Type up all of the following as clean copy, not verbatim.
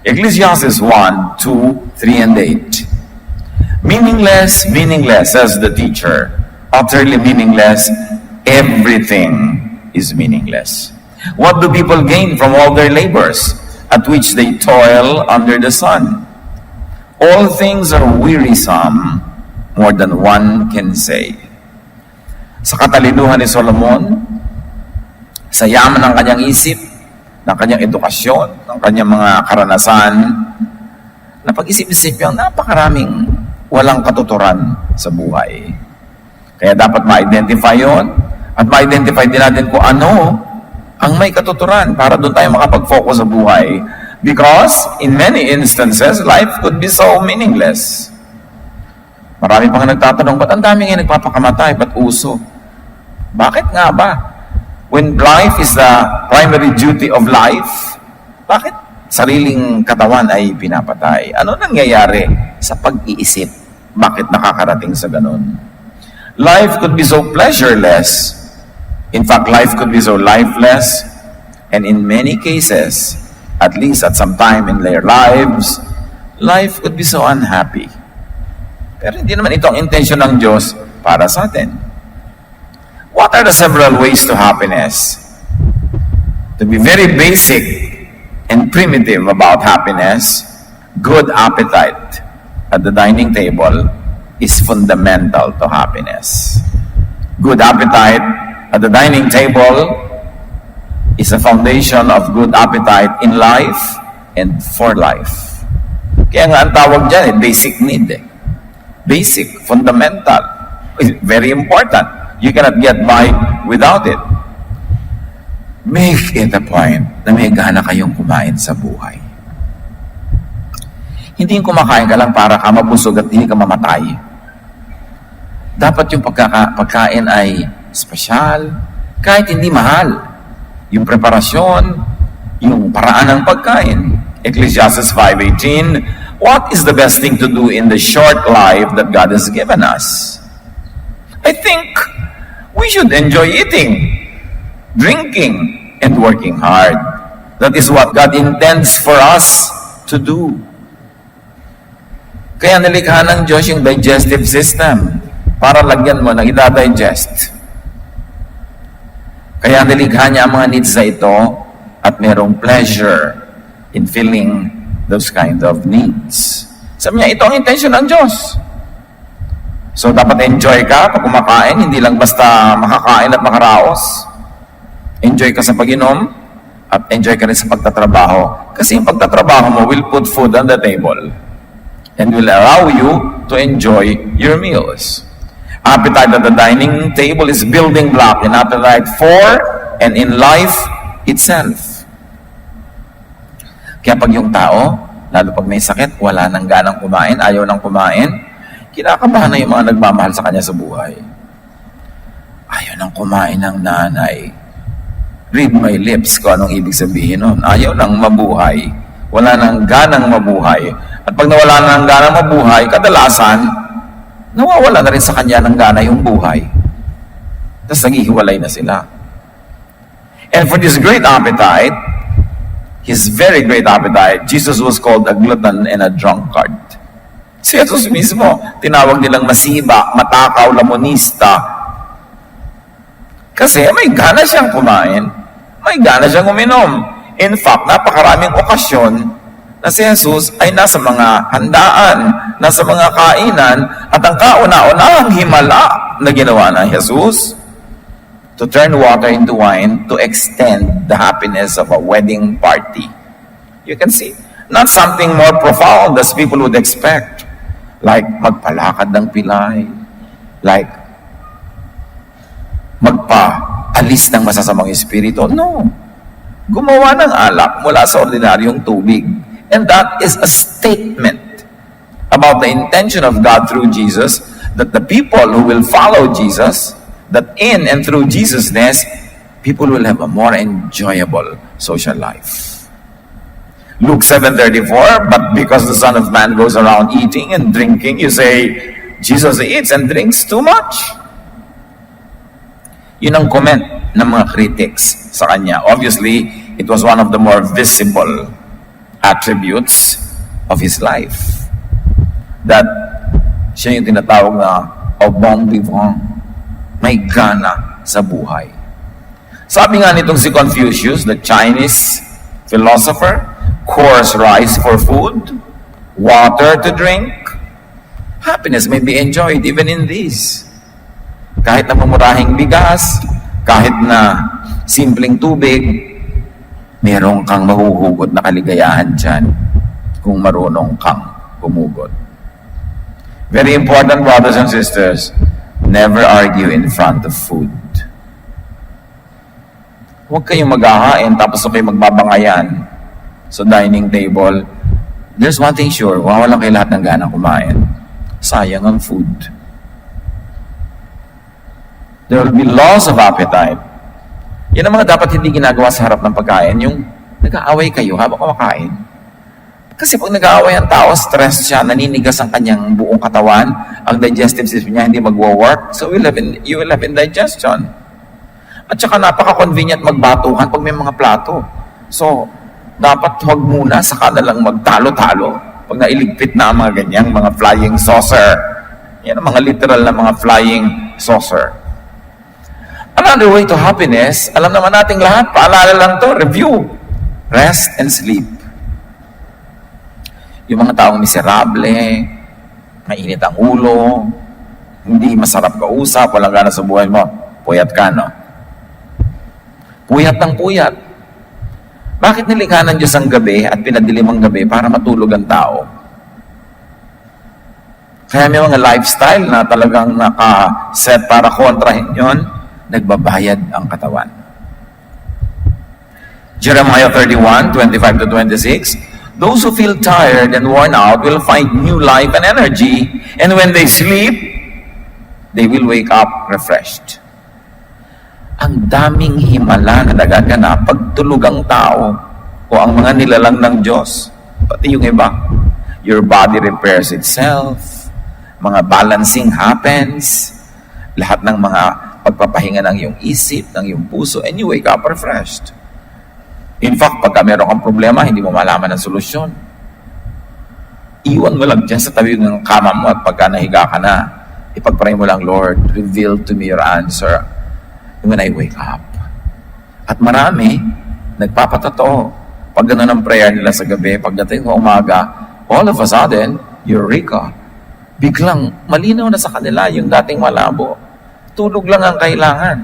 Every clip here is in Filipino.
Ecclesiastes 1, 2, 3, and 8. Meaningless, meaningless, says the teacher. Utterly meaningless, everything is meaningless. What do people gain from all their labors, at which they toil under the sun? All things are wearisome, more than one can say. Sa katalinuhan ni Solomon, sa yaman ng kanyang isip, ng kanyang edukasyon, ng kanyang mga karanasan, napag-isip-isip yung napakaraming walang katuturan sa buhay. Kaya dapat ma-identify yon at ma-identify din natin kung ano ang may katuturan para doon tayo makapag-focus sa buhay. Because in many instances, life could be so meaningless. Marami pang nagtatanong, ba't ang dami nga nagpapakamatay? Ba't uso? Bakit nga ba? When life is the primary duty of life, bakit sariling katawan ay pinapatay? Ano nangyayari sa pag-iisip? Bakit nakakarating sa ganun? Life could be so pleasureless. In fact, life could be so lifeless. And in many cases, at least at some time in their lives, life could be so unhappy. Pero hindi naman ito ang intensyon ng Diyos para sa atin. What are the several ways to happiness? To be very basic and primitive about happiness, good appetite at the dining table is fundamental to happiness. Good appetite at the dining table is a foundation of good appetite in life and for life. Kaya nga ang tawag dyan, basic need. Basic, fundamental. Very important. You cannot get by without it. Make it a point na may gana kayong kumain sa buhay. Hindi yung kumakain ka lang para ka mabusog at hindi ka mamatay. Dapat yung pagkain ay espesyal, kahit hindi mahal. Yung preparasyon, yung paraan ng pagkain. Ecclesiastes 5:18, what is the best thing to do in the short life that God has given us? I think we should enjoy eating, drinking, and working hard. That is what God intends for us to do. Kaya nilikha ng Diyos yung digestive system para lagyan mo ng ida-digest. Kaya nilikha niya ang mga needs na ito at merong pleasure in filling those kind of needs. Sabi niya, ito ang intention ng Diyos. So, dapat enjoy ka pag kumakain, hindi lang basta makakain at makaraos. Enjoy ka sa pag-inom at enjoy ka rin sa pagtatrabaho. Kasi yung pagtatrabaho mo will put food on the table and will allow you to enjoy your meals. Appetite at the dining table is building block in appetite for and in life itself. Kaya pag yung tao, lalo pag may sakit, wala nang ganang kumain, ayaw nang kumain, kinakabahan na yung mga nagmamahal sa kanya sa buhay. Ayaw nang kumain ng nanay. Read my lips kung anong ibig sabihin nun. Ayaw nang mabuhay. Wala nang ganang mabuhay. At pag nawala na ng ganang mabuhay, kadalasan, nawawala na rin sa kanya ng gana yung buhay. Tapos naghihiwalay na sila. And for this great appetite, his very great appetite, Jesus was called a glutton and a drunkard. Si Jesus mismo, tinawag nilang masiba, matakaw, lamonista. Kasi may gana siyang kumain, may gana siyang uminom. In fact, napakaraming okasyon na si Jesus ay nasa mga handaan, nasa mga kainan, at ang kauna-unahang himala na ginawa ng Jesus to turn water into wine to extend the happiness of a wedding party. You can see, not something more profound as people would expect, like magpalakad ng pilay, like magpaalis ng masasamang espiritu. No. Gumawa ng alak mula sa ordinaryong tubig. And that is a statement about the intention of God through Jesus, that the people who will follow Jesus, that in and through Jesus-ness, people will have a more enjoyable social life. Luke 7:34, but because the Son of Man goes around eating and drinking, you say, Jesus eats and drinks too much. Yun ang comment ng mga critics sa kanya. Obviously, it was one of the more visible attributes of his life. That siya yung tinatawag na au bon vivant, may gana sa buhay. Sabi nga nitong si Confucius, the Chinese philosopher, coarse rice for food, water to drink. Happiness may be enjoyed even in these. Kahit na mamurahing bigas, kahit na simpleng tubig, merong kang mahuhugot na kaligayahan dyan kung marunong kang humugot. Very important, brothers and sisters, never argue in front of food. Huwag kayong maghahain tapos kayo magbabangayan sa dining table. There's one thing sure, wawalan kayo lahat ng ganang kumain. Sayang ang food. There will be loss of appetite. Yan ang mga dapat hindi ginagawa sa harap ng pagkain, yung nag-aaway kayo habang kumakain. Kasi pag nag-aaway ang tao, stress siya, naninigas ang kanyang buong katawan, ang digestive system niya hindi magwo-work, so you will have indigestion. At saka napaka-convenient magbatuhan pag may mga plato. So, dapat huwag muna, saka na lang magtalo-talo. Pag nailigpit na ang mga ganyang, mga flying saucer. Yan ang mga literal na mga flying saucer. Another way to happiness, alam naman nating lahat, paalala lang to, review. Rest and sleep. Yung mga taong miserable, mainit ang ulo, hindi masarap kausap, walang gana sa buhay mo, puyat ka, no? Puyat ng puyat. Bakit nilikha ng Diyos ang gabi at pinadilim ang gabi para matulog ang tao? Kaya may mga lifestyle na talagang naka-set para kontrahin yon, nagbabayad ang katawan. Jeremiah 31:25-26, those who feel tired and worn out will find new life and energy, and when they sleep, they will wake up refreshed. Ang daming himala na nagaganap pag tulog ang tao o ang mga nilalang ng Diyos. Pati yung iba. Your body repairs itself, mga balancing happens, lahat ng mga pagpapahinga ng iyong isip, ng iyong puso, and you wake up refreshed. In fact, pagka meron kang problema, hindi mo malaman ang solusyon. Iwan mo lang dyan sa tabi ng kama mo at pagka nahiga ka na, ipagpray mo lang, Lord, reveal to me your answer when I wake up. At marami, nagpapatotoo. Pag gano'n ang prayer nila sa gabi, pagdating ng umaga, all of a sudden, eureka. Biglang malinaw na sa kanila yung dating malabo. Tulog lang ang kailangan.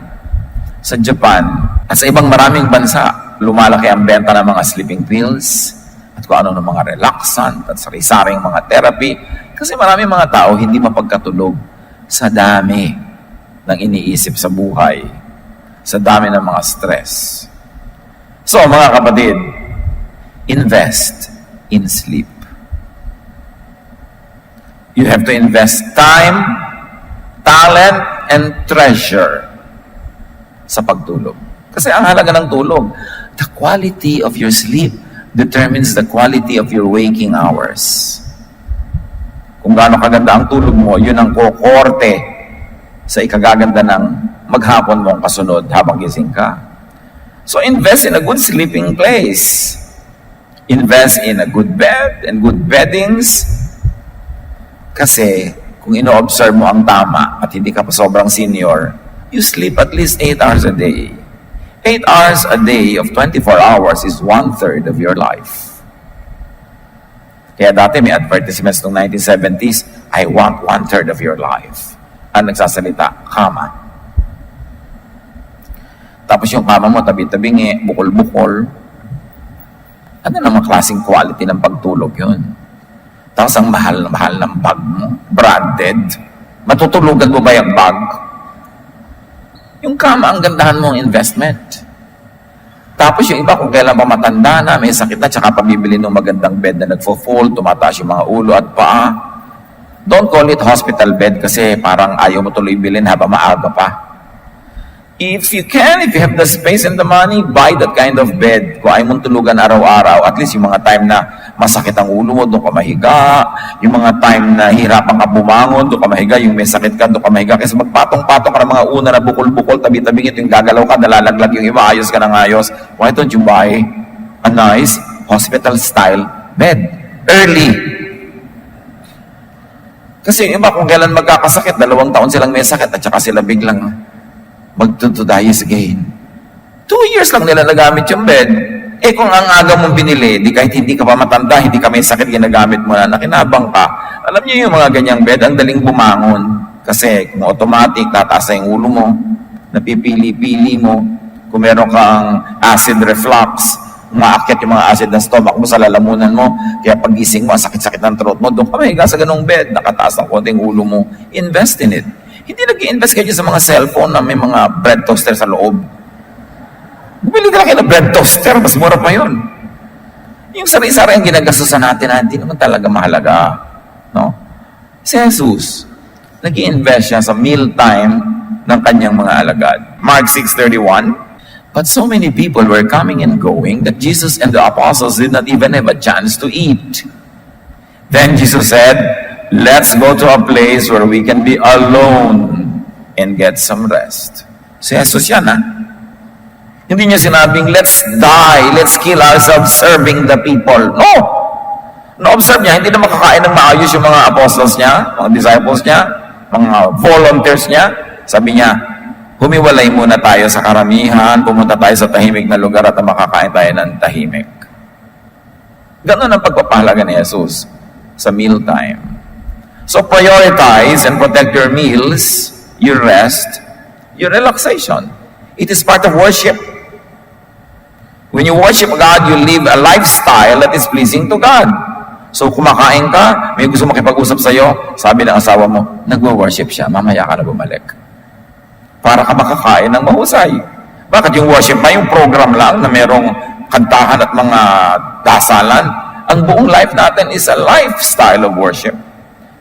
Sa Japan at sa ibang maraming bansa, lumalaki ang benta ng mga sleeping pills at kung ano ng mga relaxant at sari-saring mga therapy. Kasi maraming mga tao hindi mapagkatulog sa dami ng iniisip sa buhay, sa dami ng mga stress. So, mga kapatid, invest in sleep. You have to invest time, talent, and treasure sa pagtulog. Kasi ang halaga ng tulog, the quality of your sleep determines the quality of your waking hours. Kung gaano kaganda ang tulog mo, yun ang kokorte sa ikagaganda ng maghapon mong kasunod habang gising ka. So invest in a good sleeping place. Invest in a good bed and good beddings. Kasi kung ino-observe mo ang tama at hindi ka pa sobrang senior, you sleep at least 8 hours a day. 8 hours a day of 24 hours is 1/3 of your life. Kaya dati may advertisements noong 1970s, I want 1/3 of your life. Ang nagsasalita, kama. Tapos yung kama mo, tabi-tabingi, bukol-bukol. Ano namang klaseng quality ng pagtulog yun? Tapos ang mahal na mahal ng bag mo, branded. Matutulugan mo ba yung bag? Yung kama, ang gandahan mong investment. Tapos yung iba, kung kailan pa matanda na, may sakit na, tsaka pabibili ng magandang bed na nagfo-fold, tumataas yung mga ulo at paa. Don't call it hospital bed kasi parang ayaw mo tuloy bilhin habang maaga pa. If you have the space and the money, buy that kind of bed. Kung ayaw mong tulugan araw-araw, at least yung mga time na masakit ang ulo mo, doon ka mahiga. Yung mga time na hirapan ka bumangon, doon ka mahiga. Yung may sakit ka, doon ka mahiga. Kasi magpatong-patong ka ng mga una na bukol-bukol, tabi-tabing ito yung gagalaw ka, nalalaglag yung iba, ayos ka ng ayos. Why don't you buy a nice hospital-style bed. Early. Kasi iba kung kailan magkakasakit, 2 taon silang may sakit at saka sila biglang magtutudayis again. 2 years lang nila nagamit yung bed. Eh kung ang aga mong binili, di kahit hindi ka pa matanda, hindi ka may sakit, ginagamit mo na, nakinabang ka. Alam niyo yung mga ganyang bed, ang daling bumangon. Kasi kung automatic, tataas na yung ulo mo, napipili-pili mo. Kung meron kang acid reflux, umaakyat yung mga acid ng stomach mo sa lalamunan mo, kaya pagising mo, ang sakit-sakit ng throat mo, doon ka mahiga sa ganung bed, nakataas ng konting ulo mo, invest in it. Hindi nag-i-invest kayo sa mga cellphone na may mga bread toaster sa loob. Bumili ka lang kayo ng bread toaster, mas mura pa yun. Yung sari-sari ang ginagastusan natin na hindi naman talaga mahalaga. No? Si Jesus, nag-i-invest siya sa mealtime ng kanyang mga alagad. Mark 6:31, but so many people were coming and going that Jesus and the apostles did not even have a chance to eat. Then Jesus said, let's go to a place where we can be alone and get some rest. Si Jesus yan, ha? Hindi niya sinabing, let's die, let's kill ourselves serving the people. No! No-observe niya, hindi na makakain ng maayos yung mga apostles niya, mga disciples niya, mga volunteers niya. Sabi niya, humiwalay muna tayo sa karamihan, pumunta tayo sa tahimik na lugar at makakain tayo ng tahimik. Ganon ang pagpapahalaga ni Jesus sa mealtime. So prioritize and protect your meals, your rest, your relaxation. It is part of worship. When you worship God, you live a lifestyle that is pleasing to God. So kumakain ka, may gusto makipag-usap sa'yo, sabi ng asawa mo, nagwa-worship siya, mamaya ka na bumalik. Para ka makakain ng mahusay. Bakit yung worship ba yung program lang na merong kantahan at mga dasalan? Ang buong life natin is a lifestyle of worship.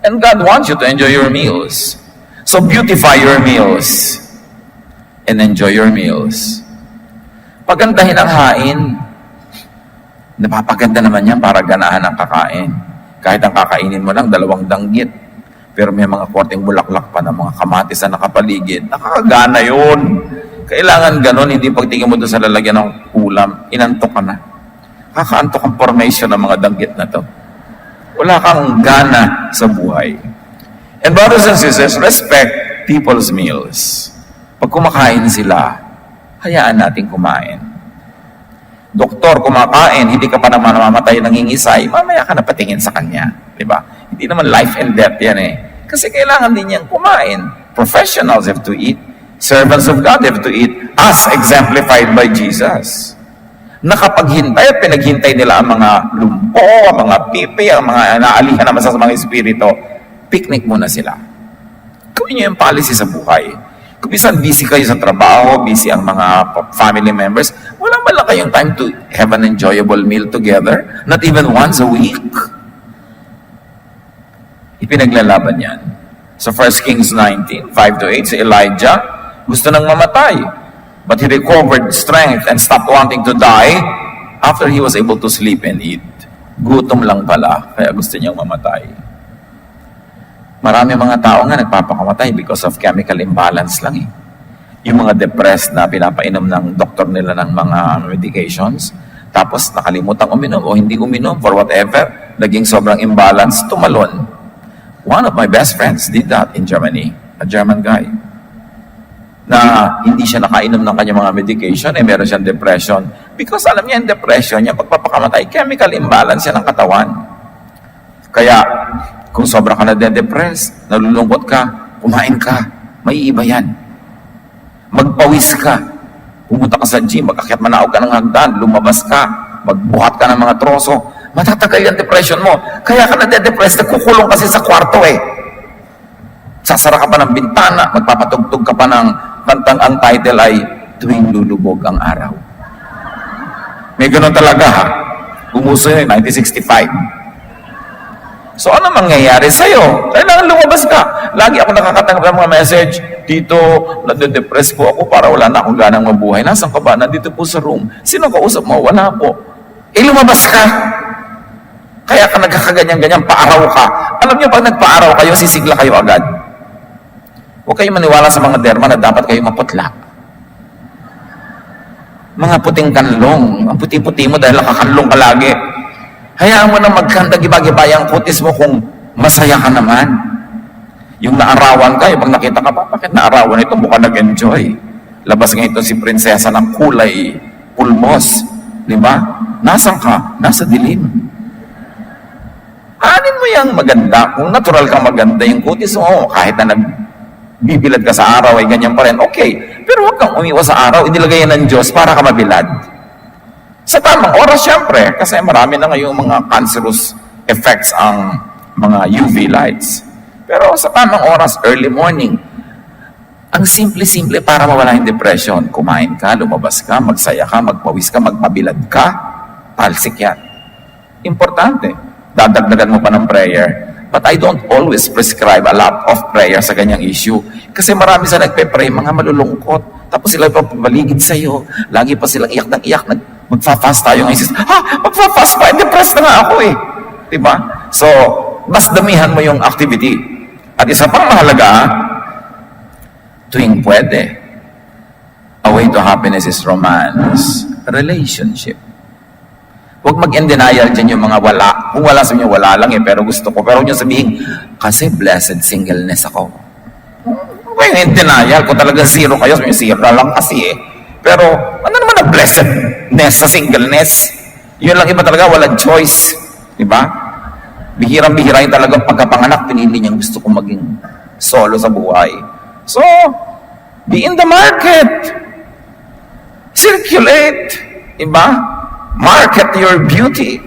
And God wants you to enjoy your meals. So beautify your meals and enjoy your meals. Pagandahin ang hain. Napapaganda naman yan para ganahan ang kakain. Kahit ang kakainin mo lang, 2 danggit. Pero may mga korteng bulaklak pa ng mga kamatis na nakapaligid. Nakakagana yun. Kailangan ganun, hindi pagtingin mo doon sa lalagyan ng ulam, inantok ka na. Kakaantok ang formation ng mga danggit na to. Wala kang gana sa buhay. And brothers and sisters, respect people's meals. Pag kumakain sila, hayaan natin kumain. Doktor, kumakain, hindi ka pa naman mamamatay nangingisay, mamaya ka na patingin sa kanya. Diba? Hindi naman life and death yan eh. Kasi kailangan din niyang kumain. Professionals have to eat. Servants of God have to eat as exemplified by Jesus. Nakapaghintay at pinaghintay nila ang mga lumpo, ang mga pipi, ang mga naalihan naman sa mga espiritu. Picnic muna sila. Gawin niyo yung policy sa buhay. Kung minsan busy kayo sa trabaho, busy ang mga family members, wala ba lang kayong time to have an enjoyable meal together? Not even once a week? Ipinaglalaban yan. Sa 1 Kings 19, 5-8, si Elijah, gusto nang mamatay. But he recovered strength and stopped wanting to die after he was able to sleep and eat. Gutom lang pala, kaya gusto niyang mamatay. Marami mga tao nga nagpapakamatay because of chemical imbalance lang eh. Yung mga depressed na pinapainom ng doktor nila ng mga medications, tapos nakalimutan uminom o hindi uminom for whatever, naging sobrang imbalance, tumalon. One of my best friends did that in Germany, a German guy, na hindi siya nakainom ng kanyang mga medication, eh meron siyang depression. Because alam niya, yung depression niya, pagpapakamatay, chemical imbalance yan ng katawan. Kaya, kung sobra ka na de-depressed, nalulungkot ka, kumain ka, may iba yan. Magpawis ka, pumunta ka sa gym, mag-akyat manaog ka ng hagdan, lumabas ka, magbuhat ka ng mga troso, matatagal yung depression mo. Kaya ka na de-depressed, nagkukulong kasi sa kwarto eh. Sasara ka pa ng bintana, magpapatugtog ka pa ng kantang ang title ay Tuwing Lulubog ang Araw. May ganun talaga ha. Umuso yun, 1965. So ano mangyayari sa'yo? Kailangan lumabas ka. Lagi ako nakakatanggap ng mga message, Tito, nade-depress po ako para wala na akong ganang mabuhay. Nasaan ka ba? Nandito po sa room. Sino kausap mo? Wala po. Eh lumabas ka. Kaya ka nagkakaganyan-ganyan, paaraw ka. Alam niyo, pag nagpaaraw kayo, sisigla kayo agad. Huwag kayo maniwala sa mga derma na dapat kayo maputla. Mga puting kanlong. Ang puti-puti mo dahil nakakanlong ka lagi. Hayaan mo na magkanda, giba-giba ang kutis mo kung masaya ka naman. Yung naarawan ka, yung pag nakita ka pa, bakit naarawan ito? Mukha nag-enjoy. Labas nga ito si prinsesa ng kulay pulmos. Di ba? Nasaan ka? Nasa dilim. Anin mo yung maganda. Kung natural kang maganda, yung kutis mo, kahit na nagbibilad ka sa araw, ay ganyan pa rin, okay. Pero huwag kang umiwas sa araw, inilagay yan ng Diyos para ka mabilad. Sa tamang oras, syempre, kasi marami na ngayong mga cancerous effects ang mga UV lights. Pero sa tamang oras, early morning, ang simple-simple para mawala yung depression. Kumain ka, lumabas ka, magsaya ka, magpawis ka, magpabilad ka, talsik yan. Importante. Dadagdagan mo pa ng prayer. But I don't always prescribe a lot of prayer sa ganyang issue. Kasi marami sa nagpe-pray, mga malulungkot. Tapos sila pa pabaligid sa'yo. Lagi pa silang iyak ng iyak. Magfa-fast tayo ngayon. Magfa-fast pa. Depressed na nga ako eh. Diba? So, mas damihan mo yung activity. At isa pang mahalaga, tuwing pwede, a way to happiness is romance, relationship. Huwag mag-in-denial dyan yung mga wala. Kung wala sa inyo, wala lang eh, pero gusto ko. Pero huwag nyo sabihin, kasi blessed singleness ako. Huwag yung in-denial. Kung talagang zero kayo, zero lang kasi eh. Pero, ano naman ang blessedness sa singleness? Yun lang iba talaga, walang choice. Diba? Bihirang-bihira yung talagang pagkapanganak, pinili niyang gusto kong maging solo sa buhay. So, be in the market. Circulate. Diba? Market your beauty.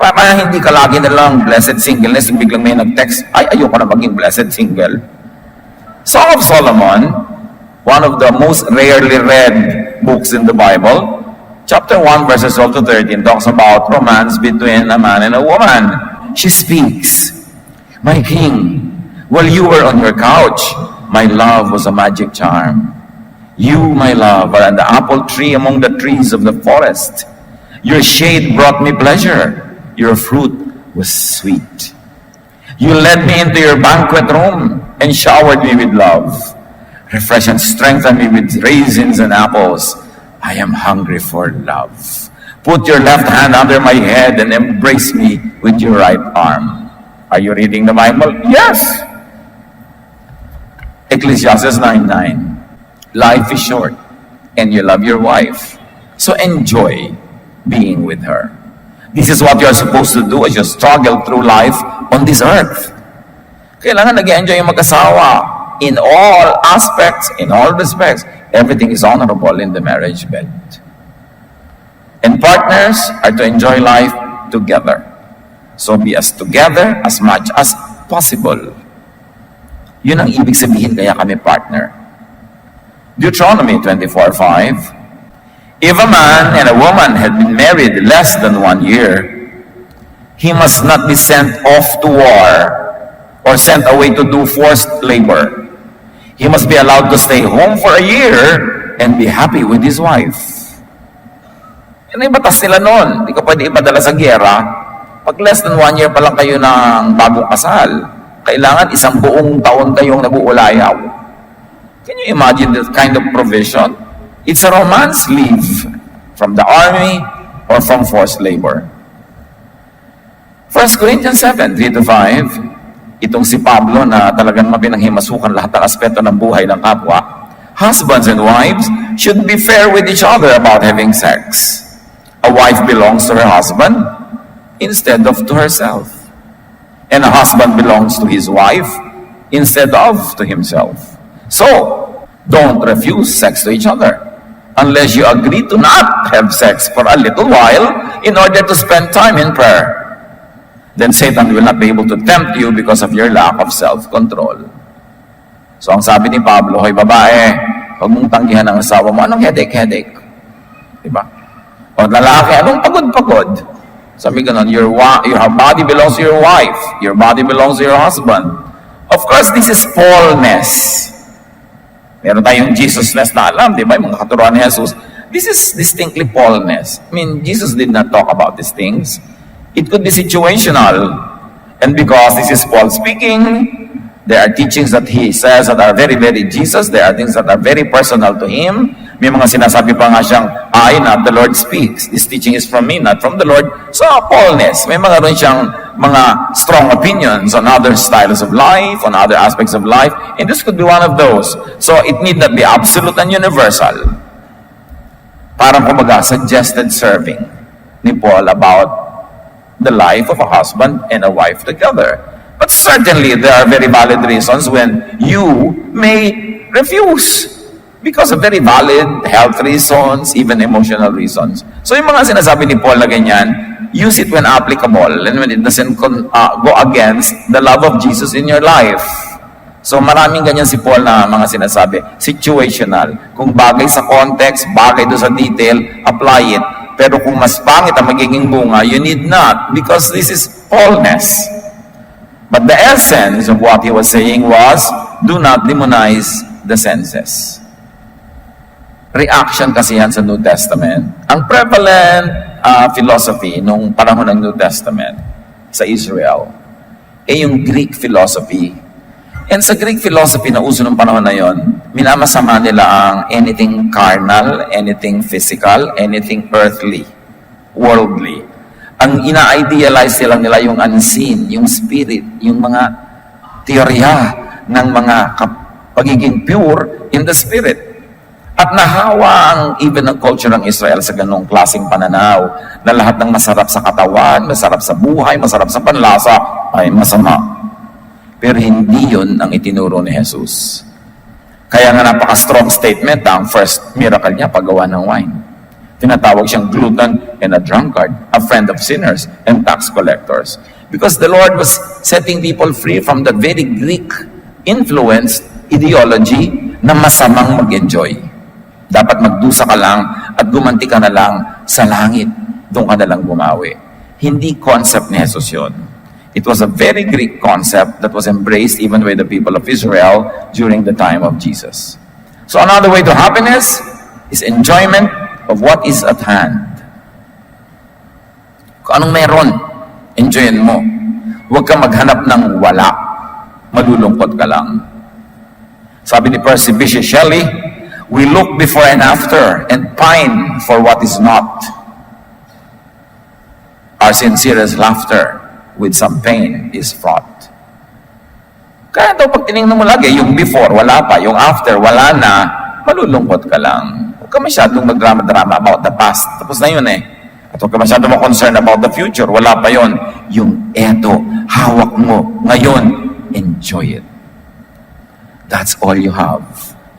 Para hindi ka lagi na lang blessed singleness, biglang may nag-text, ay, ayoko na maging blessed single. Song of Solomon, one of the most rarely read books in the Bible, chapter 1, verses 12 to 13, talks about romance between a man and a woman. She speaks, "My king, while you were on your couch, my love was a magic charm. You, my love, are the apple tree among the trees of the forest. Your shade brought me pleasure. Your fruit was sweet. You led me into your banquet room and showered me with love. Refresh and strengthen me with raisins and apples. I am hungry for love. Put your left hand under my head and embrace me with your right arm." Are you reading the Bible? Yes. Ecclesiastes 9:9. Life is short and you love your wife. So enjoy being with her. This is what you are supposed to do as you struggle through life on this earth. Kailangan nag-enjoy yung mag-asawa in all aspects, in all respects. Everything is honorable in the marriage bed. And partners are to enjoy life together. So be as together as much as possible. Yun ang ibig sabihin kaya kami partner. Deuteronomy 24:5. If a man and a woman had been married less than 1 year, he must not be sent off to war or sent away to do forced labor. He must be allowed to stay home for a year and be happy with his wife. Yan ay batas nila noon. Hindi ka pwede ipadala sa giyera. Pag less than 1 year pa lang kayo ng bagong kasal, kailangan isang buong taon kayong nag-uulayaw. Can you imagine that kind of provision? It's a romance leave from the army or from forced labor. 1 Corinthians 7:3-5, itong si Pablo na talagang mapinaghimasukan lahat ng aspeto ng buhay ng kapwa. Husbands and wives should be fair with each other about having sex. A wife belongs to her husband instead of to herself. And a husband belongs to his wife instead of to himself. So, don't refuse sex to each other unless you agree to not have sex for a little while in order to spend time in prayer. Then Satan will not be able to tempt you because of your lack of self-control. So ang sabi ni Pablo, "Hoy babae, huwag mong tanggihan ang asawa mo." Anong headache? Diba? O lalaki, anong pagod? Sabi ganon, your body belongs to your wife. Your body belongs to your husband. Of course, this is Paulness. Meron tayong Jesusness na alam, di ba? Yung mga katuruan ni Jesus. This is distinctly Paulness. I mean, Jesus did not talk about these things. It could be situational. And because this is Paul speaking, there are teachings that he says that are very, very Jesus. There are things that are very personal to him. May mga sinasabi pa nga siyang, I, not the Lord speaks. This teaching is from me, not from the Lord. So, Paulness. May mga rin siyang mga strong opinions on other styles of life, on other aspects of life. And this could be one of those. So, it need not be absolute and universal. Parang kumbaga, suggested serving ni Paul about the life of a husband and a wife together. But certainly, there are very valid reasons when you may refuse because of very valid health reasons, even emotional reasons. So yung mga sinasabi ni Paul na ganyan, use it when applicable and when it doesn't go against the love of Jesus in your life. So maraming ganyan si Paul na mga sinasabi, situational. Kung bagay sa context, bagay do sa detail, apply it. Pero kung mas pangit ang magiging bunga, you need not because this is Paulness. But the essence of what he was saying was, do not demonize the senses. Reaction kasi yan sa New Testament. Ang prevalent philosophy nung panahon ng New Testament sa Israel ay yung Greek philosophy. And sa Greek philosophy na uso ng panahon na yon, minamasama nila ang anything carnal, anything physical, anything earthly, worldly. Ang ina-idealize nila yung unseen, yung spirit, yung mga teorya ng mga pagiging pure in the spirit. At nahawa ang even ang culture ng Israel sa ganong klaseng pananaw na lahat ng masarap sa katawan, masarap sa buhay, masarap sa panlasa ay masama. Pero hindi yun ang itinuro ni Jesus. Kaya nga napaka-strong statement ang first miracle niya, paggawa ng wine. Tinatawag siyang glutton and a drunkard, a friend of sinners and tax collectors. Because the Lord was setting people free from the very Greek-influenced ideology na masamang mag-enjoy. Dapat magdusa ka lang at gumanti ka na lang sa langit. Doon ka na lang bumawi. Hindi concept ni Jesus yun. It was a very Greek concept that was embraced even by the people of Israel during the time of Jesus. So another way to happiness is enjoyment of what is at hand. Kung anong meron, enjoyin mo. Huwag kang maghanap ng wala. Malulungkot ka lang. Sabi ni Percy Bysshe Shelley, we look before and after and pine for what is not. Our sincerest laughter with some pain is fraught. Kaya daw pag tinignan mo lagi, yung before, wala pa. Yung after, wala na. Malulungkot ka lang. Huwag ka masyadong magdrama-drama about the past. Tapos na yun eh. At huwag ka masyadong concerned about the future. Wala pa yun. Yung eto, hawak mo. Ngayon, enjoy it. That's all you have.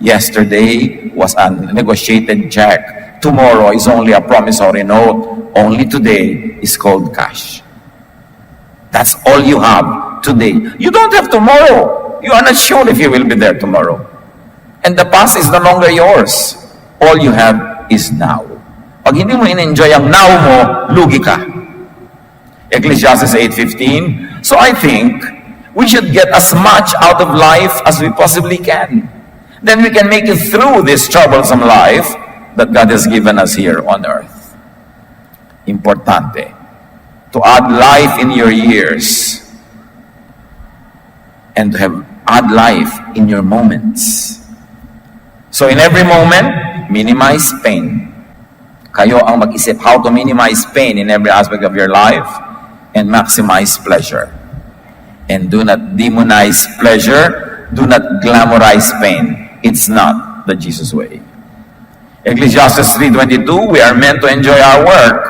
Yesterday was a negotiated check. Tomorrow is only a promissory note. Only today is called cash. That's all you have today. You don't have tomorrow. You are not sure if you will be there tomorrow. And the past is no longer yours. All you have is now. Pag hindi mo in-enjoy ang now mo, lugi ka. Ecclesiastes 8:15. So I think we should get as much out of life as we possibly can. Then we can make it through this troublesome life that God has given us here on earth. Importante. To add life in your years and to add life in your moments. So in every moment, minimize pain. Kayo ang mag-isip how to minimize pain in every aspect of your life and maximize pleasure. And do not demonize pleasure. Do not glamorize pain. It's not the Jesus way. Ecclesiastes 3:22, we are meant to enjoy our work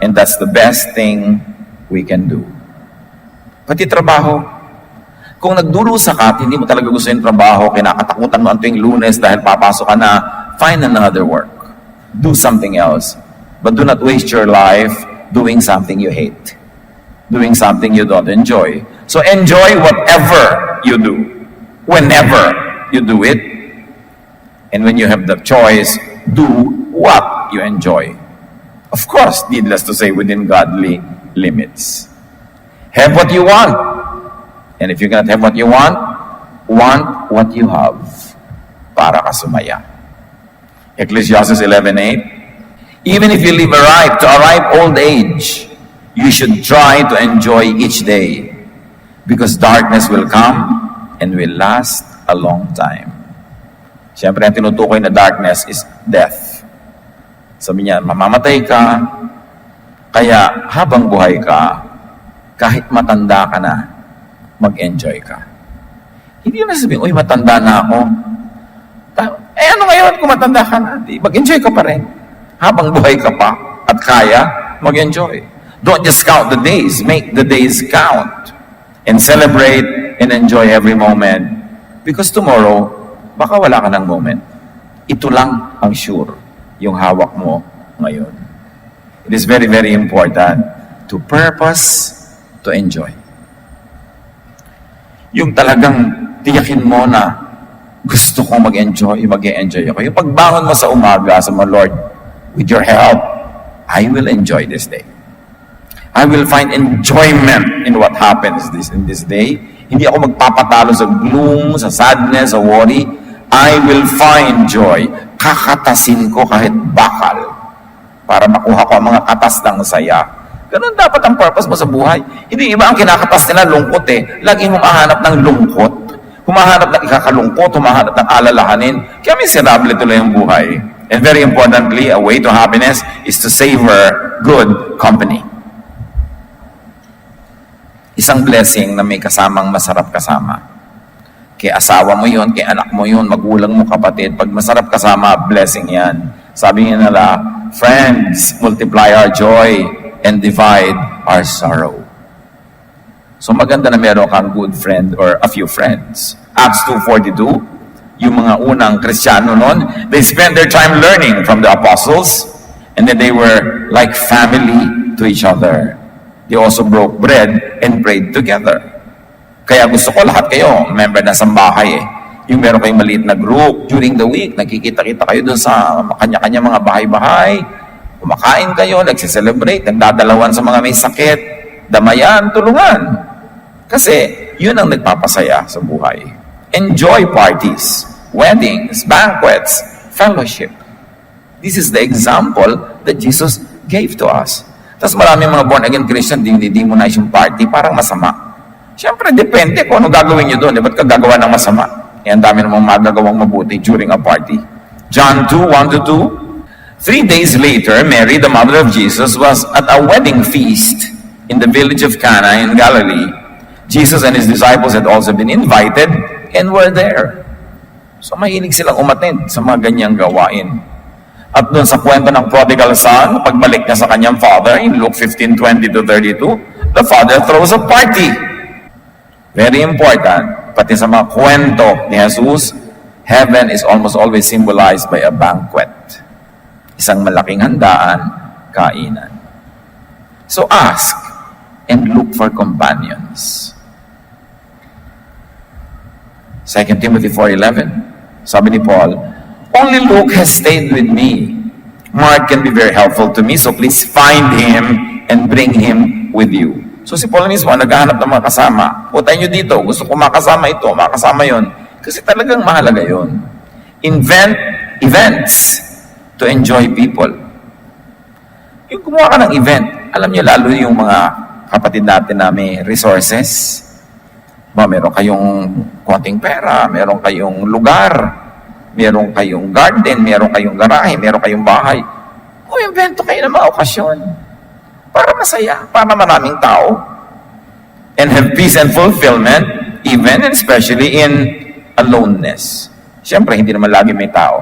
and that's the best thing we can do. Pati trabaho. Kung nagdurusa ka at hindi mo talaga gusto yung trabaho, kinakatakutan mo ang tuwing Lunes dahil papasok ka na, find another work. Do something else. But do not waste your life doing something you hate. Doing something you don't enjoy. So enjoy whatever you do. Whenever you do it. And when you have the choice, do what you enjoy. Of course, needless to say, within godly limits. Have what you want. And if you cannot have what you want what you have para ka sumaya. Ecclesiastes 11:8. Even if you live to a ripe old age, you should try to enjoy each day because darkness will come and will last a long time. Siyempre, ang tinutukoy na darkness is death. Sabi niya, mamamatay ka, kaya habang buhay ka, kahit matanda ka na, mag-enjoy ka. Hindi na sabihin, uy, matanda na ako. Ano ngayon kung matanda ka na? Mag-enjoy ka pa rin. Habang buhay ka pa at kaya, mag-enjoy. Don't just count the days. Make the days count. And celebrate and enjoy every moment. Because tomorrow, baka wala ka ng moment. Ito lang ang sure, yung hawak mo ngayon. It is very, very important to purpose, to enjoy. Yung talagang tiyakin mo na gusto kong mag-enjoy ako. Yung pagbangon mo sa umaga, sa mga Lord, with your help, I will enjoy this day. I will find enjoyment in what happens in this day. Hindi ako magpapatalo sa gloom, sa sadness, sa worry. I will find joy. Kakatasin ko kahit bakal para makuha ko ang mga katas ng saya. Ganun dapat ang purpose mo sa buhay. Hindi iba ang kinakatas nila, lungkot eh. Laging humahanap ng lungkot. Humahanap ng ikakalungkot, humahanap ng alalahanin. Kaya miserable tuloy ang buhay. And very importantly, a way to happiness is to savor good company. Isang blessing na may kasamang masarap kasama. Kay asawa mo yun, kay anak mo yun, magulang mo, kapatid. Pag masarap kasama, blessing yan. Sabi nga nila, friends, multiply our joy and divide our sorrow. So maganda na meron kang good friend or a few friends. Acts 2:42, yung mga unang Kristiyano noon, they spent their time learning from the apostles, and then they were like family to each other. They also broke bread and prayed together. Kaya gusto ko lahat kayo, member na sambahay eh. Yung meron kayong maliit na group during the week, nagkikita-kita kayo doon sa kanya-kanya mga bahay-bahay, kumakain kayo, nagsiselebrate, nagdadalawan sa mga may sakit, damayan, tulungan. Kasi yun ang nagpapasaya sa buhay. Enjoy parties, weddings, banquets, fellowship. This is the example that Jesus gave to us. Tapos maraming mga born-again Christian, dinidemonize yung party, parang masama. Siyempre, depende kung ano gagawin nyo doon. Ba't ka gagawa ng masama? Eh, ang dami namang magagawang mabuti during a party. John 2:1-2. 3 days later, Mary, the mother of Jesus, was at a wedding feast in the village of Cana in Galilee. Jesus and his disciples had also been invited and were there. So mahilig silang umattend sa mga ganyang gawain. At doon sa kwento ng prodigal son, pagbalik niya sa kanyang father, in Luke 15:20-32, the father throws a party. Very important. Pati sa mga kwento ni Jesus, heaven is almost always symbolized by a banquet. Isang malaking handaan, kainan. So ask and look for companions. 2 Timothy 4:11, sabi ni Paul, only Luke has stayed with me. Mark can be very helpful to me, so please find him and bring him with you. So si Paul mismo, naghahanap ng mga kasama. Putay nyo dito, gusto ko makasama ito, makasama yon. Kasi talagang mahalaga yon. Invent events to enjoy people. Yung gumawa ka ng event, alam nyo lalo yung mga kapatid natin na may resources. Meron kayong konting pera, meron kayong lugar, meron kayong garden, meron kayong garahe, meron kayong bahay. O, invento kayo ng mga okasyon. Para masaya, para maraming tao. And have peace and fulfillment, even and especially in aloneness. Siyempre, hindi naman lagi may tao.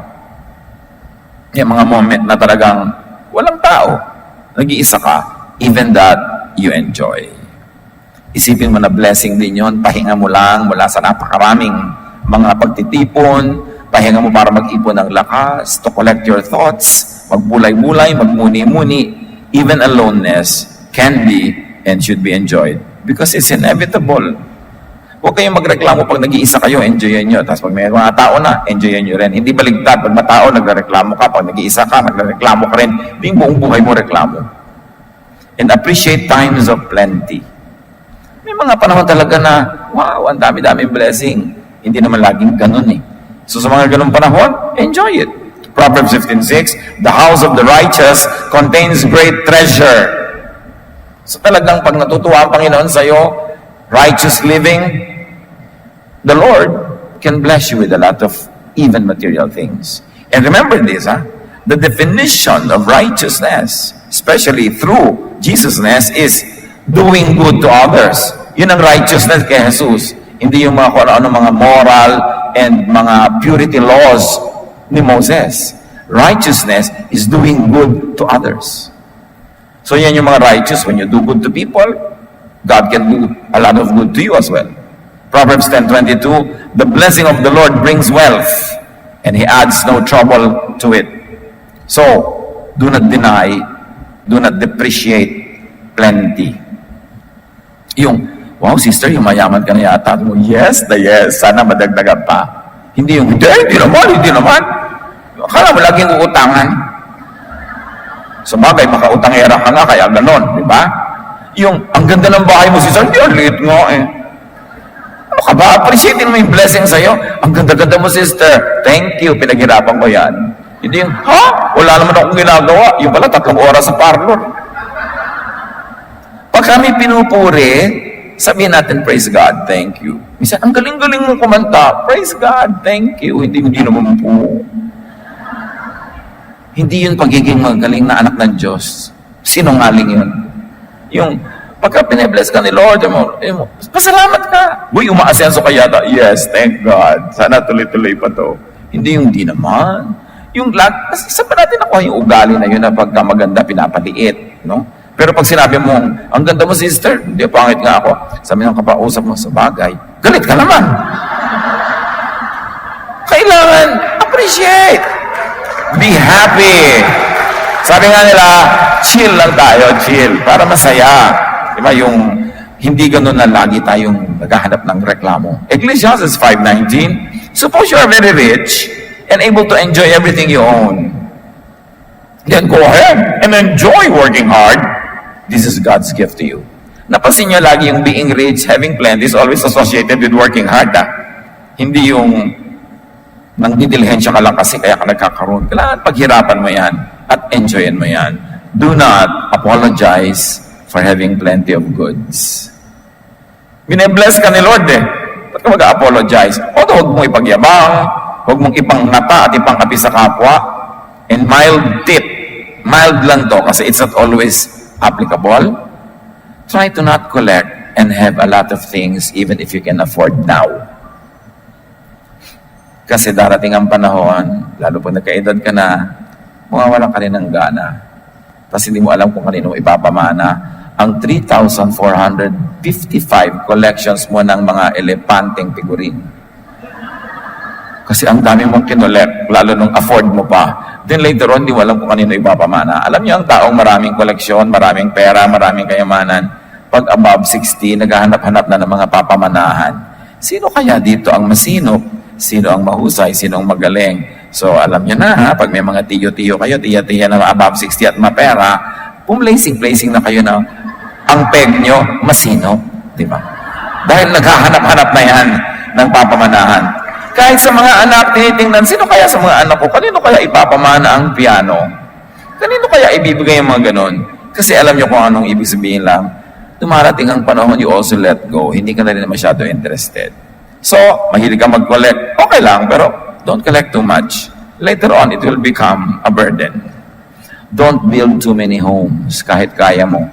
Yung mga moment na talagang walang tao, nag-iisa ka, even that you enjoy. Isipin mo na blessing din yun, pahinga mo lang mula sa napakaraming mga pagtitipon, pahinga mo para mag-ipon ng lakas, to collect your thoughts, magbulay-bulay, magmuni-muni. Even aloneness can be and should be enjoyed because it's inevitable. Huwag kayong magreklamo pag nag-iisa kayo, enjoyin nyo. Tapos pag may mga tao na, enjoyin nyo rin. Hindi baligtad. Pag matao, nagreklamo ka. Pag nag-iisa ka, nagreklamo ka rin. Hindi yung buong buhay mo reklamo. And appreciate times of plenty. May mga panahon talaga na, wow, ang dami-daming blessing. Hindi naman laging ganun eh. So sa mga ganun panahon, enjoy it. Proverbs 15:6, the house of the righteous contains great treasure. So talagang pag natutuwa ang Panginoon sa'yo, righteous living, the Lord can bless you with a lot of even material things. And remember this, the definition of righteousness, especially through Jesusness, is doing good to others. Yun ang righteousness kay Jesus. Hindi yung mga kung ano mga moral and mga purity laws ni Moses. Righteousness is doing good to others. So yan yung mga righteous. When you do good to people, God can do a lot of good to you as well. Proverbs 10:22, the blessing of the Lord brings wealth, and He adds no trouble to it. So, do not deny, do not depreciate plenty. Yung, wow, sister, yung mayaman ka na yata. Yes, sana madagdagan pa. Hindi yung, hindi naman. Akala mo laging uutangan. Sa bagay, makautangera ka nga, kaya ganon, di ba? Yung, ang ganda ng bahay mo, sister, hindi, ang liit nga eh. Ano ka ba? Appreciatein mo yung blessing sa'yo. Ang ganda-ganda mo, sister. Thank you, pinaghirapan ko yan. Hindi yung, wala naman akong ginagawa. Yung pala, 3 oras sa parlor. Pag kami pinupuri, sabihin natin, praise God, thank you. Minsan, ang galing-galing mo kumanta, praise God, thank you. Hindi naman po. Hindi yun pagiging magaling na anak ng Diyos. Sinungaling yun. Yung, pagka pinibless ka ni Lord, pasalamat ka. Uy, umaasenso ka yata. Yes, thank God. Sana tuloy-tuloy pa to. Hindi yung di naman. Yung kasi saan ba natin nakuha yung ugali na yun na pagka maganda, pinapaliit, no? Pero pag sinabi mo, ang ganda mo, sister, hindi, pangit nga ako. Sabi ng kapausap mo, sa bagay, galit ka naman. Kailangan, appreciate. Be happy. Sabi nga nila, chill lang tayo, chill, para masaya. Diba yung, hindi ganun na lagi tayong naghahanap ng reklamo. Ecclesiastes 5:19, suppose you are very rich and able to enjoy everything you own. Then go ahead and enjoy working hard. This is God's gift to you. Napansin nyo lagi yung being rich, having plenty is always associated with working hard. Hindi yung nang didilhensya ka lang kasi kaya ka nagkakaroon. Kailangan paghirapan mo yan at enjoyin mo yan. Do not apologize for having plenty of goods. Bine-bless ka ni Lord eh. Ba't ka mag-apologize? Huwag mong ipagyabang, huwag mong ipangngata at ipangkapi sa kapwa. And mild tip, mild lang to kasi it's not always applicable. Try to not collect and have a lot of things even if you can afford now. Kasi darating ang panahon, lalo pag nagkaedad ka na, mawawalan ka rin ng gana. Tapos hindi mo alam kung kanino ipapamana ang 3,455 collections mo ng mga elepanteng figurine. Kasi ang dami mong kinolect, lalo nung afford mo pa. Then later on, di mo alam kung kanino ipapamana. Alam niyo ang taong maraming koleksyon, maraming pera, maraming kayamanan, pag above 60, naghahanap-hanap na ng mga papamanahan. Sino kaya dito ang masinop? Sino ang mahusay, sino ang magaling. So, alam nyo na, pag may mga tiyo-tiyo kayo, tiya-tiya na above 60 at mapera, pumlacing-placing na kayo na ang peg nyo, masino. Di ba? Dahil naghahanap-hanap na yan ng papamanahan. Kahit sa mga anak, tinitingnan, sino kaya sa mga anak ko, kanino kaya ipapamana ang piano? Kanino kaya ibibigay yung mga ganon? Kasi alam nyo kung anong ibig sabihin lang, dumarating ang panahon, you also let go. Hindi ka na rin masyado interested. So, mahilig ka mag-collect, okay lang, pero don't collect too much. Later on, it will become a burden. Don't build too many homes kahit kaya mo.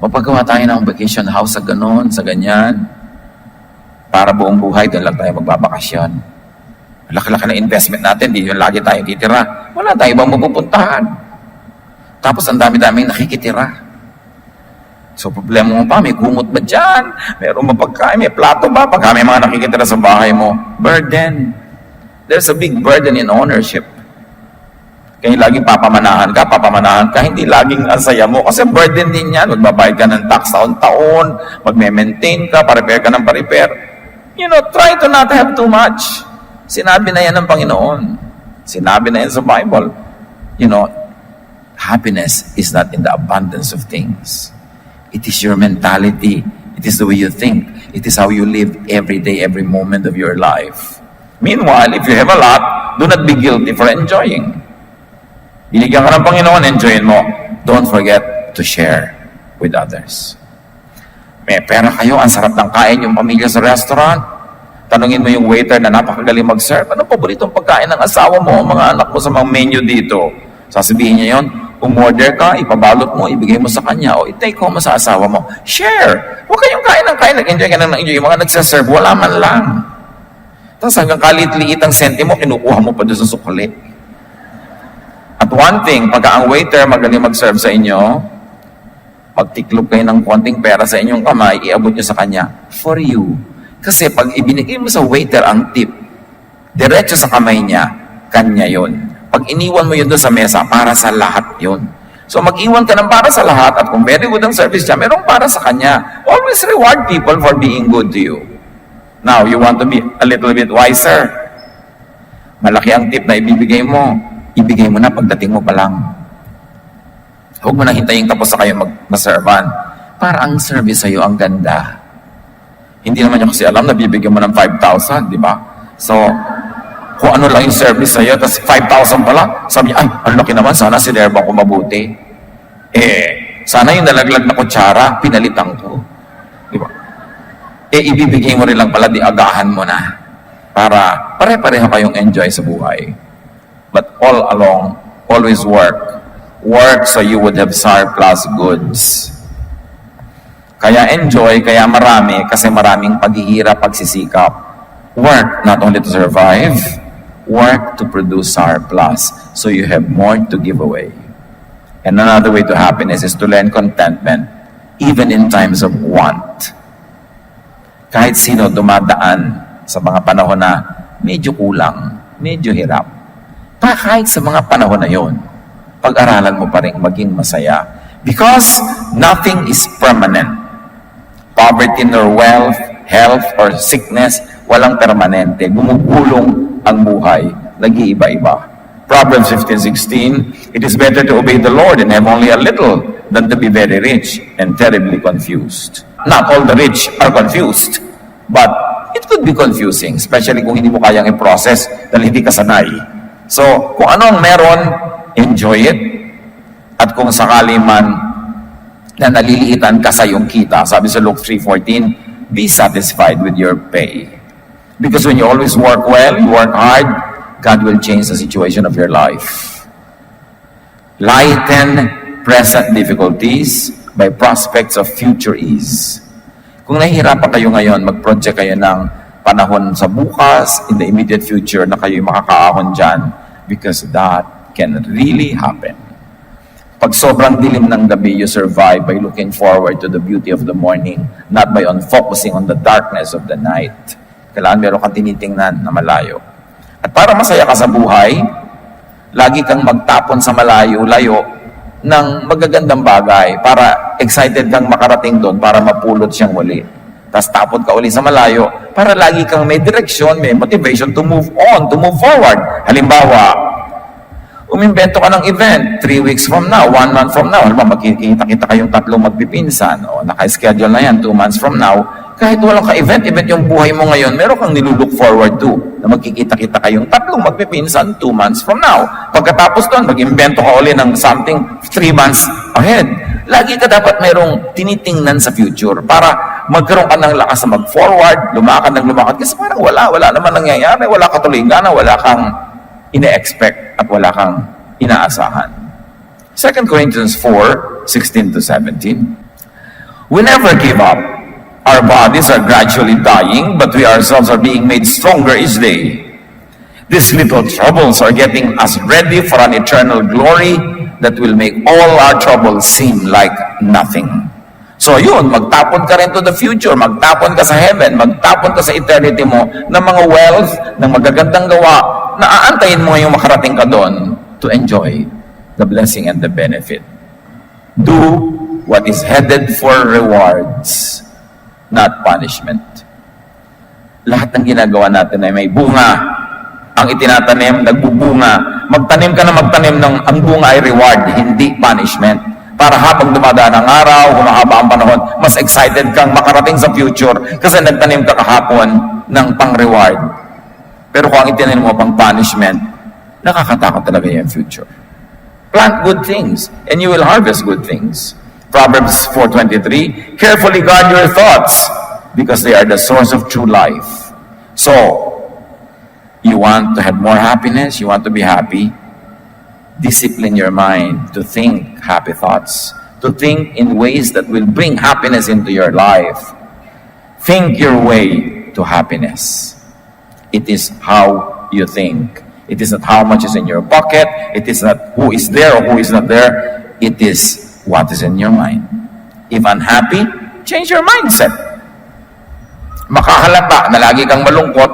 Mapagawa tayo ng vacation house sa ganon, sa ganyan. Para buong buhay, doon lang tayo magbabakasyon. Laki-laki na investment natin, di yun lagi tayo titira. Wala tayo bang mapupuntahan. Tapos ang dami-daming nakikitira. So, problema mo pa, may kumot ba dyan? Meron mapagkain, may plato ba? Pagka may mga nakikitira sa bahay mo, burden. There's a big burden in ownership. Kaya laging papamanahan ka, hindi laging asaya mo. Kasi burden din yan. Magbabayad ka ng tax taon-taon, magme-maintain ka, pa-repair ka ng pa-repair. You know, try to not have too much. Sinabi na yan ng Panginoon. Sinabi na yan sa Bible. You know, happiness is not in the abundance of things. It is your mentality. It is the way you think. It is how you live every day, every moment of your life. Meanwhile, if you have a lot, do not be guilty for enjoying. Binigyan ka ng Panginoon, enjoyin mo. Don't forget to share with others. May pera kayo, ang sarap ng kain yung pamilya sa restaurant. Tanungin mo yung waiter na napakagaling mag-serve, anong paboritong pagkain ng asawa mo, mga anak mo sa mga menu dito? Sasabihin niya yon, umorder ka, ipabalot mo, ibigay mo sa kanya, o i-take home mo sa asawa mo. Share! Huwag kayong kain ng kain, nag-enjoy ka ng enjoy. Yung mga nagsaserve, wala man lang. Tapos hanggang kalit-liit ang sentimo, kinukuha mo pa doon sa sukali. At one thing, pagka ang waiter magaling mag-serve sa inyo, magtiklop kayo ng konting pera sa inyong kamay, iabot nyo sa kanya, for you. Kasi pag ibinigay mo sa waiter ang tip, diretso sa kamay niya, kanya yon. Pag iniwan mo yun doon sa mesa, para sa lahat yun. So mag-iwan ka ng para sa lahat, at kung very good ang service niya, merong para sa kanya. Always reward people for being good to you. Now, you want to be a little bit wiser. Malaki ang tip na ibibigay mo na pagdating mo pa lang. Huwag mo na hintayin tapos sa kayo mag-servan. Para ang service sa'yo ang ganda. Hindi naman niya kasi alam na bibigyan mo ng 5,000, di ba? So, kung ano lang yung service sa'yo, tapos 5,000 pala, sabi niya, ay, ang laki naman, sana sinerva ko mabuti. Sana yung nalaglag na kutsara, pinalitan ko. Di ba? Ibibigay mo rin lang pala, di agahan mo na. Para pare-pareho kayong enjoy sa buhay. But all along, always work. Work so you would have surplus goods. Kaya enjoy, kaya marami, kasi maraming paghihirap, pagsisikap. Work not only to survive, work to produce surplus, so you have more to give away. And another way to happiness is to learn contentment, even in times of want. Kahit sino dumadaan sa mga panahon na medyo kulang, medyo hirap. Kahit sa mga panahon na yon, pag-aralan mo pa rin maging masaya. Because nothing is permanent. Poverty nor wealth, health, or sickness, walang permanente. Gumugulong ang buhay. Nag-iiba-iba. Proverbs 15:16, it is better to obey the Lord and have only a little than to be very rich and terribly confused. Not all the rich are confused, but it could be confusing, especially kung hindi mo kayang i-process dahil hindi ka sanay. So, kung ano ang meron, enjoy it. At kung sakali man na naliliitan ka sa iyong kita, sabi sa Luke 3:14, be satisfied with your pay. Because when you always work well, you work hard, God will change the situation of your life. Lighten present difficulties by prospects of future ease. Kung nahihirapan kayo ngayon, mag-project kayo ng panahon sa bukas, in the immediate future, na kayo'y makakaahon dyan, because that can really happen. Pag sobrang dilim ng gabi, you survive by looking forward to the beauty of the morning, not by focusing on the darkness of the night. Kailangan meron kang tinitingnan na malayo. At para masaya ka sa buhay, lagi kang magtapon sa malayo-layo ng magagandang bagay para excited kang makarating doon para mapulot siyang muli. Tapos tapon ka uli sa malayo para lagi kang may direksyon, may motivation to move on, to move forward. Halimbawa, umimbento ka ng event 3 weeks from now, 1 month from now. Halimbawa, magkikita-kita kayong tatlong magpipinsan. O, naka-schedule na yan 2 months from now. Kahit walang ka-event yung buhay mo ngayon, meron kang nilulook forward to na magkikita-kita kayong tatlong magpipinsan 2 months from now. Pagkatapos doon, mag-imbento ka uli ng something 3 months ahead. Lagi ka dapat merong tinitingnan sa future para magkaroon ka ng lakas na mag-forward, lumakad ng lumakad. Kasi parang wala naman nangyayari, wala ka tuloy gana, wala kang ine-expect at wala kang inaasahan. 2 Corinthians 4:16-17. We never give up. Our bodies are gradually dying, but we ourselves are being made stronger each day. These little troubles are getting us ready for an eternal glory that will make all our troubles seem like nothing. So yun, magtapon ka rin to the future, magtapon ka sa heaven, magtapon ka sa eternity mo ng mga wealth, ng magagandang gawa, na aantayin mo yung makarating ka doon to enjoy the blessing and the benefit. Do what is headed for rewards, not punishment. Lahat ng ginagawa natin ay may bunga. Ang itinatanim, nagbubunga. Magtanim ka na magtanim ng ang bunga ay reward, hindi punishment. Para habang dumadaan ang araw, humahaba ang panahon, mas excited kang makarating sa future kasi nagtanim ka kahapon ng pang-reward. Pero kung ang itinanim mo pang punishment, nakakatakot talaga yung future. Plant good things and you will harvest good things. Proverbs 4:23, carefully guard your thoughts because they are the source of true life. So, you want to have more happiness, you want to be happy, discipline your mind to think happy thoughts, to think in ways that will bring happiness into your life. Think your way to happiness. It is how you think. It is not how much is in your pocket. It is not who is there or who is not there. It is what is in your mind. If unhappy, change your mindset. Makahalata na lagi kang malungkot,